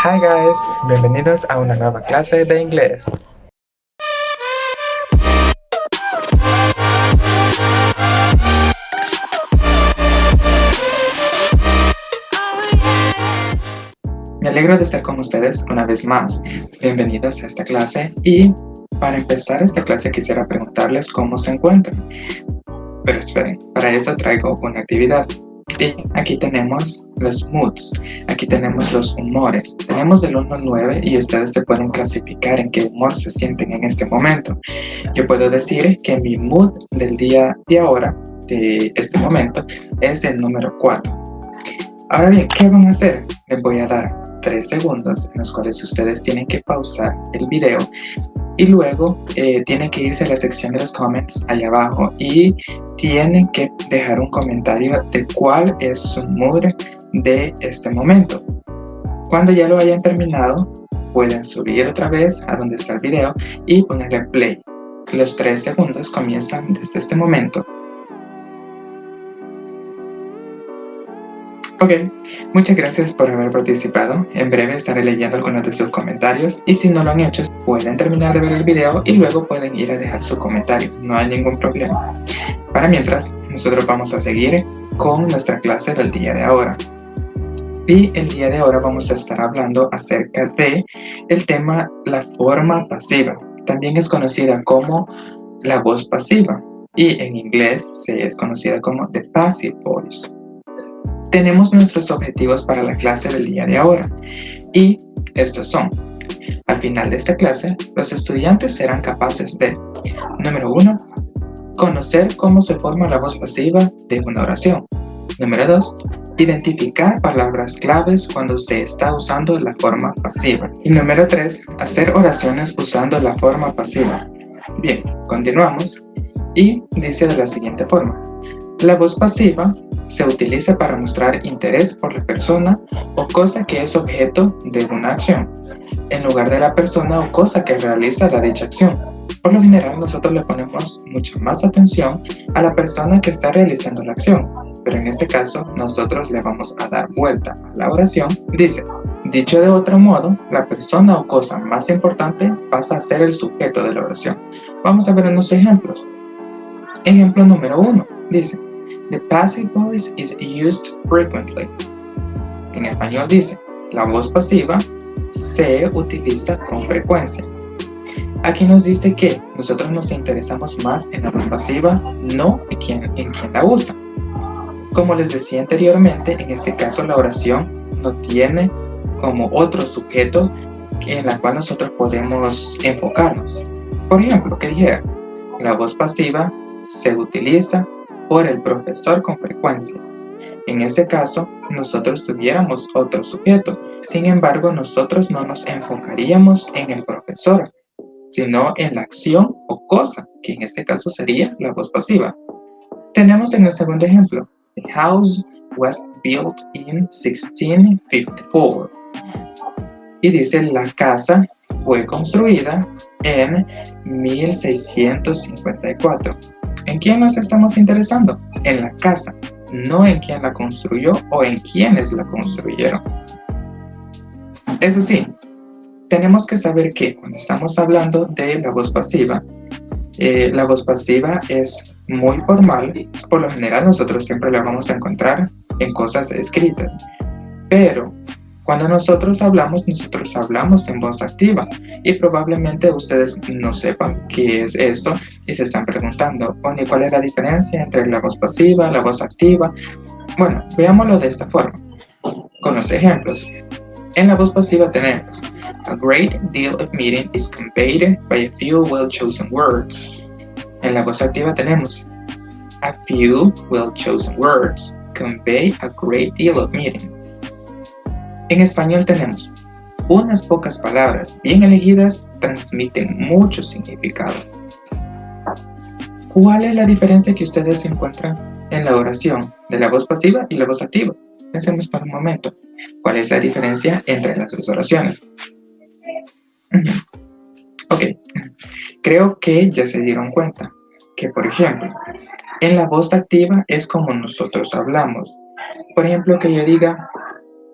Hi guys, bienvenidos a una nueva clase de inglés. Me alegro de estar con ustedes una vez más. Bienvenidos a esta clase y para empezar esta clase quisiera preguntarles cómo se encuentran. Pero esperen, para eso traigo una actividad. Y aquí tenemos los moods, aquí tenemos los humores. Tenemos del 1 al 9 y ustedes se pueden clasificar en qué humor se sienten en este momento. Yo puedo decir que mi mood del día de ahora, de este momento, es el número 4. Ahora bien, ¿qué van a hacer? Les voy a dar 3 segundos en los cuales ustedes tienen que pausar el video y luego tienen que irse a la sección de los comments allá abajo y tienen que dejar un comentario de cuál es su mood de este momento. Cuando ya lo hayan terminado, pueden subir otra vez a donde está el video y ponerle play. Los 3 segundos comienzan desde este momento. Ok, muchas gracias por haber participado. En breve estaré leyendo algunos de sus comentarios y si no lo han hecho, pueden terminar de ver el video y luego pueden ir a dejar su comentario. No hay ningún problema. Para mientras, nosotros vamos a seguir con nuestra clase del día de ahora. Y el día de ahora vamos a estar hablando acerca de el tema la forma pasiva. También es conocida como la voz pasiva y en inglés se es conocida como the passive voice. Tenemos nuestros objetivos para la clase del día de ahora y estos son: al final de esta clase, los estudiantes serán capaces de, número 1, conocer cómo se forma la voz pasiva de una oración. Número 2, identificar palabras claves cuando se está usando la forma pasiva. Y número 3, hacer oraciones usando la forma pasiva. Bien, continuamos y dice de la siguiente forma: la voz pasiva se utiliza para mostrar interés por la persona o cosa que es objeto de una acción, en lugar de la persona o cosa que realiza la dicha acción. Por lo general, nosotros le ponemos mucha más atención a la persona que está realizando la acción, pero en este caso, nosotros le vamos a dar vuelta a la oración. Dice, dicho de otro modo, la persona o cosa más importante pasa a ser el sujeto de la oración. Vamos a ver unos ejemplos. Ejemplo número 1, dice, the passive voice is used frequently. En español dice, la voz pasiva se utiliza con frecuencia. Aquí nos dice que nosotros nos interesamos más en la voz pasiva, no en quien la usa. Como les decía anteriormente, en este caso la oración no tiene como otro sujeto en la cual nosotros podemos enfocarnos. Por ejemplo, que dijera, la voz pasiva se utiliza por el profesor con frecuencia. En ese caso, nosotros tuviéramos otro sujeto. Sin embargo, nosotros no nos enfocaríamos en el profesor, sino en la acción o cosa, que en este caso sería la voz pasiva. Tenemos en el segundo ejemplo, the house was built in 1654. Y dice, la casa fue construida en 1654. ¿En quién nos estamos interesando? En la casa, no en quién la construyó o en quiénes la construyeron. Eso sí, tenemos que saber que cuando estamos hablando de la voz pasiva es muy formal. Por lo general nosotros siempre la vamos a encontrar en cosas escritas, pero cuando nosotros hablamos en voz activa y probablemente ustedes no sepan qué es esto y se están preguntando, bueno, ¿cuál es la diferencia entre la voz pasiva y la voz activa? Bueno, veámoslo de esta forma, con los ejemplos. En la voz pasiva tenemos, a great deal of meaning is conveyed by a few well-chosen words. En la voz activa tenemos, a few well-chosen words convey a great deal of meaning. En español tenemos, unas pocas palabras bien elegidas transmiten mucho significado. ¿Cuál es la diferencia que ustedes encuentran en la oración de la voz pasiva y la voz activa? Pensemos por un momento. ¿Cuál es la diferencia entre las dos oraciones? Ok, creo que ya se dieron cuenta que, por ejemplo, en la voz activa es como nosotros hablamos. Por ejemplo, que yo diga,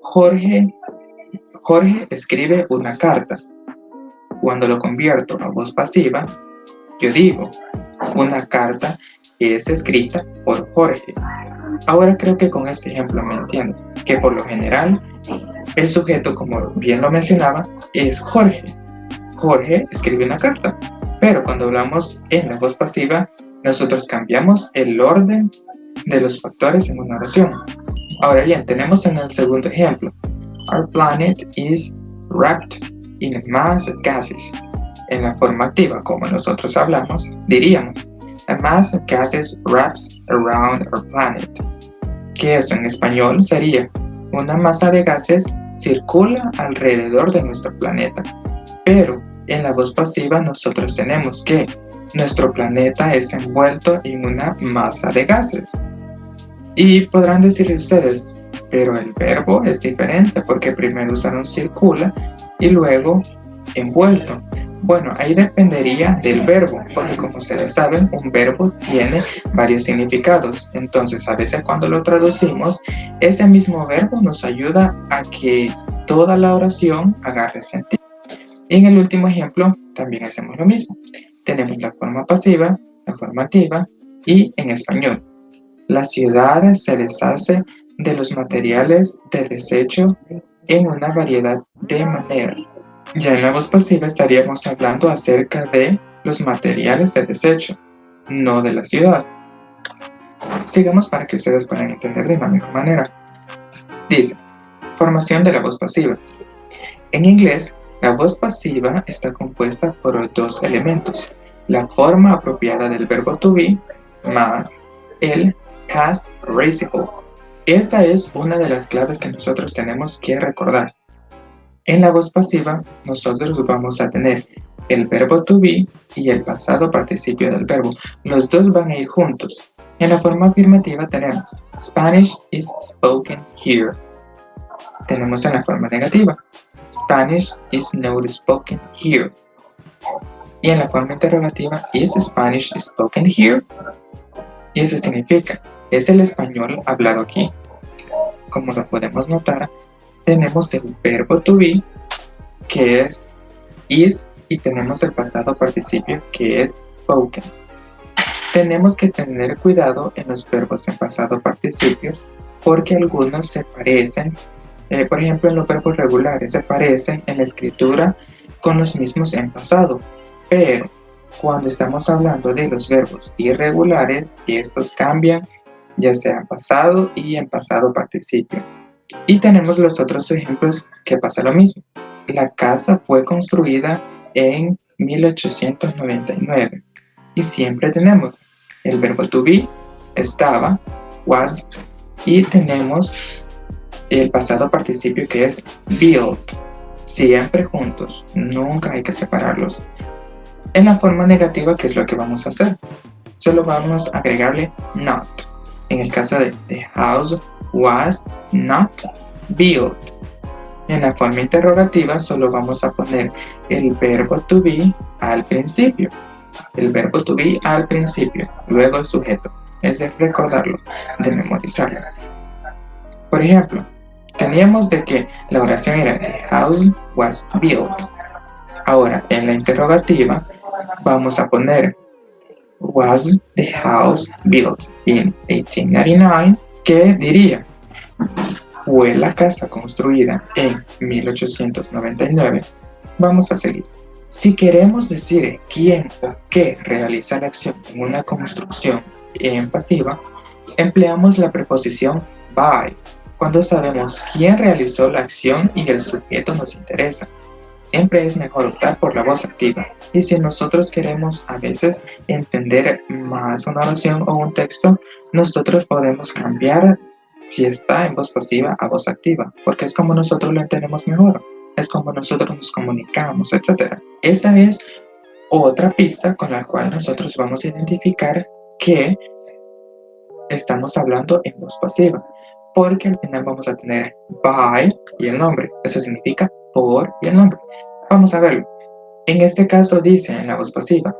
Jorge Jorge escribe una carta. Cuando lo convierto a voz pasiva, yo digo, una carta es escrita por Jorge. Ahora creo que con este ejemplo me entiendo, que por lo general el sujeto, como bien lo mencionaba, es Jorge. Jorge escribe una carta, pero cuando hablamos en la voz pasiva, nosotros cambiamos el orden de los factores en una oración. Ahora bien, tenemos en el segundo ejemplo, Our planet is wrapped in a mass of gases. En la forma activa, como nosotros hablamos, diríamos, a mass of gases wraps around our planet. Que eso en español sería, una masa de gases circula alrededor de nuestro planeta. Pero en la voz pasiva nosotros tenemos que nuestro planeta es envuelto en una masa de gases. Y podrán decir ustedes, pero el verbo es diferente porque primero usaron circula y luego envuelto. Bueno, ahí dependería del verbo, porque como ustedes saben, un verbo tiene varios significados. Entonces, a veces cuando lo traducimos, ese mismo verbo nos ayuda a que toda la oración agarre sentido. Y en el último ejemplo, también hacemos lo mismo. Tenemos la forma pasiva, la forma activa y en español. La ciudad se deshace de los materiales de desecho en una variedad de maneras. Ya en la voz pasiva estaríamos hablando acerca de los materiales de desecho, no de la ciudad. Sigamos para que ustedes puedan entender de una mejor manera. Dice, formación de la voz pasiva. En inglés, la voz pasiva está compuesta por dos elementos, la forma apropiada del verbo to be más el past participle. Esa es una de las claves que nosotros tenemos que recordar. En la voz pasiva, nosotros vamos a tener el verbo to be y el pasado participio del verbo. Los dos van a ir juntos. En la forma afirmativa tenemos Spanish is spoken here. Tenemos en la forma negativa Spanish is not spoken here. Y en la forma interrogativa is Spanish spoken here. Y eso significa, es el español hablado aquí. Como lo podemos notar, tenemos el verbo to be, que es is, y tenemos el pasado participio, que es spoken. Tenemos que tener cuidado en los verbos en pasado participio, porque algunos se parecen, por ejemplo en los verbos regulares, se parecen en la escritura con los mismos en pasado, pero cuando estamos hablando de los verbos irregulares, estos cambian ya sea en pasado y en pasado participio. Y tenemos los otros ejemplos que pasa lo mismo. La casa fue construida en 1899 y siempre tenemos el verbo to be, estaba, was, y tenemos el pasado participio que es built, siempre juntos, nunca hay que separarlos. En la forma negativa, ¿qué es lo que vamos a hacer? Solo vamos a agregarle not. En el caso de the house was not built. En la forma interrogativa solo vamos a poner el verbo to be al principio. El verbo to be al principio, luego el sujeto. Es de recordarlo, de memorizarlo. Por ejemplo, teníamos de que la oración era the house was built. Ahora, en la interrogativa vamos a poner was the house built in 1899, que diría fue la casa construida en 1899. Vamos a seguir. Si queremos decir quién o qué realiza la acción en una construcción en pasiva, empleamos la preposición by, cuando sabemos quién realizó la acción y el sujeto nos interesa. Siempre es mejor optar por la voz activa. Y si nosotros queremos a veces entender más una oración o un texto, nosotros podemos cambiar si está en voz pasiva a voz activa, porque es como nosotros lo entendemos mejor, es como nosotros nos comunicamos, etc. Esta es otra pista con la cual nosotros vamos a identificar que estamos hablando en voz pasiva, porque al final vamos a tener by y el nombre. Eso significa por y el nombre. Vamos a verlo. En este caso dice en la voz pasiva,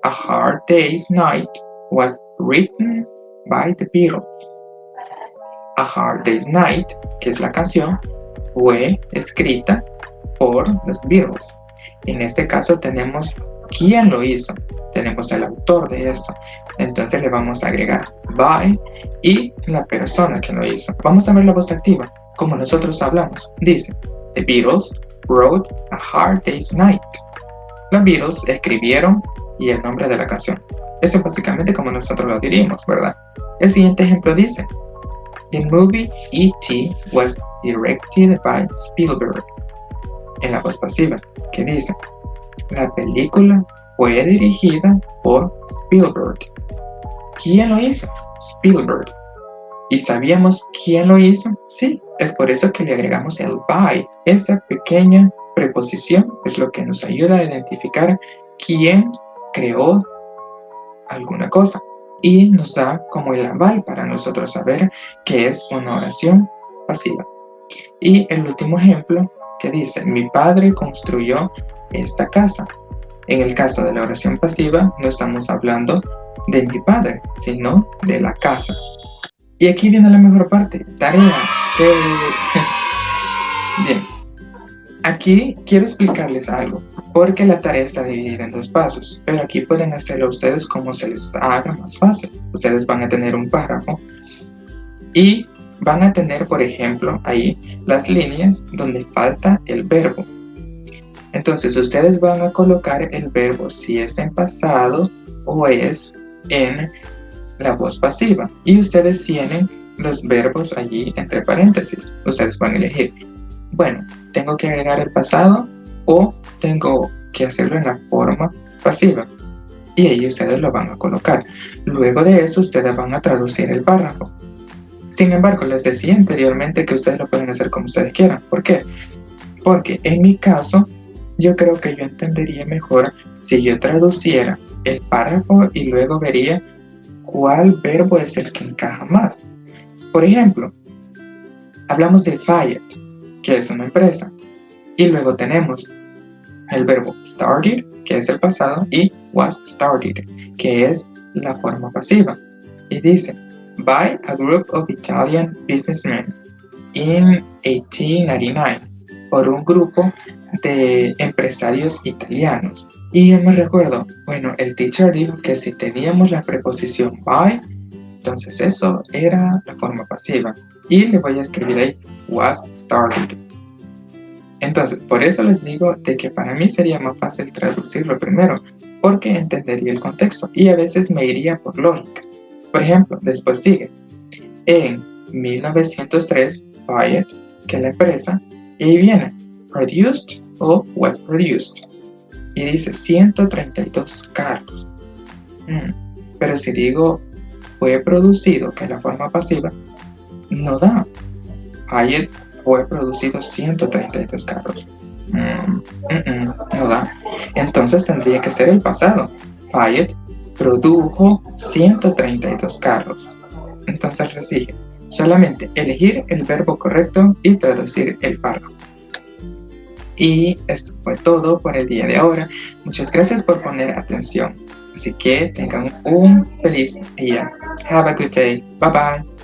A Hard Day's Night was written by the Beatles. A Hard Day's Night, que es la canción, fue escrita por los Beatles. En este caso tenemos quién lo hizo, tenemos el autor de esto. Entonces le vamos a agregar by y la persona que lo hizo. Vamos a ver la voz activa, como nosotros hablamos. Dice, The Beatles wrote A Hard Day's Night. Los Beatles escribieron y el nombre de la canción. Eso es básicamente como nosotros lo diríamos, ¿verdad? El siguiente ejemplo dice, The movie E.T. was directed by Spielberg. En la voz pasiva, que dice, la película fue dirigida por Spielberg. ¿Quién lo hizo? Spielberg. ¿Y sabíamos quién lo hizo? Sí, es por eso que le agregamos el by. Esa pequeña preposición es lo que nos ayuda a identificar quién creó alguna cosa y nos da como el aval para nosotros saber que es una oración pasiva. Y el último ejemplo que dice, mi padre construyó esta casa. En el caso de la oración pasiva no estamos hablando de mi padre, sino de la casa. Y aquí viene la mejor parte, tarea. Bien, aquí quiero explicarles algo, porque la tarea está dividida en 2 pasos, pero aquí pueden hacerlo ustedes como se les haga más fácil. Ustedes van a tener un párrafo y van a tener, por ejemplo, ahí las líneas donde falta el verbo. Entonces ustedes van a colocar el verbo si es en pasado o es en la voz pasiva. Y ustedes tienen los verbos allí entre paréntesis. Ustedes van a elegir, bueno, tengo que agregar el pasado o tengo que hacerlo en la forma pasiva. Y ahí ustedes lo van a colocar. Luego de eso ustedes van a traducir el párrafo. Sin embargo, les decía anteriormente que ustedes lo pueden hacer como ustedes quieran. ¿Por qué? Porque en mi caso, yo creo que yo entendería mejor si yo traduciera el párrafo y luego vería cuál verbo es el que encaja más. Por ejemplo, hablamos de Fiat, que es una empresa, y luego tenemos el verbo started, que es el pasado, y was started, que es la forma pasiva. Y dice, by a group of Italian businessmen in 1899, por un grupo de empresarios italianos. Y yo me recuerdo, bueno, el teacher dijo que si teníamos la preposición by, entonces eso era la forma pasiva. Y le voy a escribir ahí, was started. Entonces, por eso les digo de que para mí sería más fácil traducirlo primero, porque entendería el contexto y a veces me iría por lógica. Por ejemplo, después sigue, en 1903, Fiat, que es la empresa, y viene, produced o was produced, y dice 132 carros. Pero si digo fue producido, que es la forma pasiva, no da. Fiat fue producido 132 carros. No da. Entonces tendría que ser el pasado. Fiat produjo 132 carros. Entonces les dije, solamente elegir el verbo correcto y traducir el párrafo. Y esto fue todo por el día de ahora. Muchas gracias por poner atención. Así que tengan un feliz día. Have a good day. Bye bye.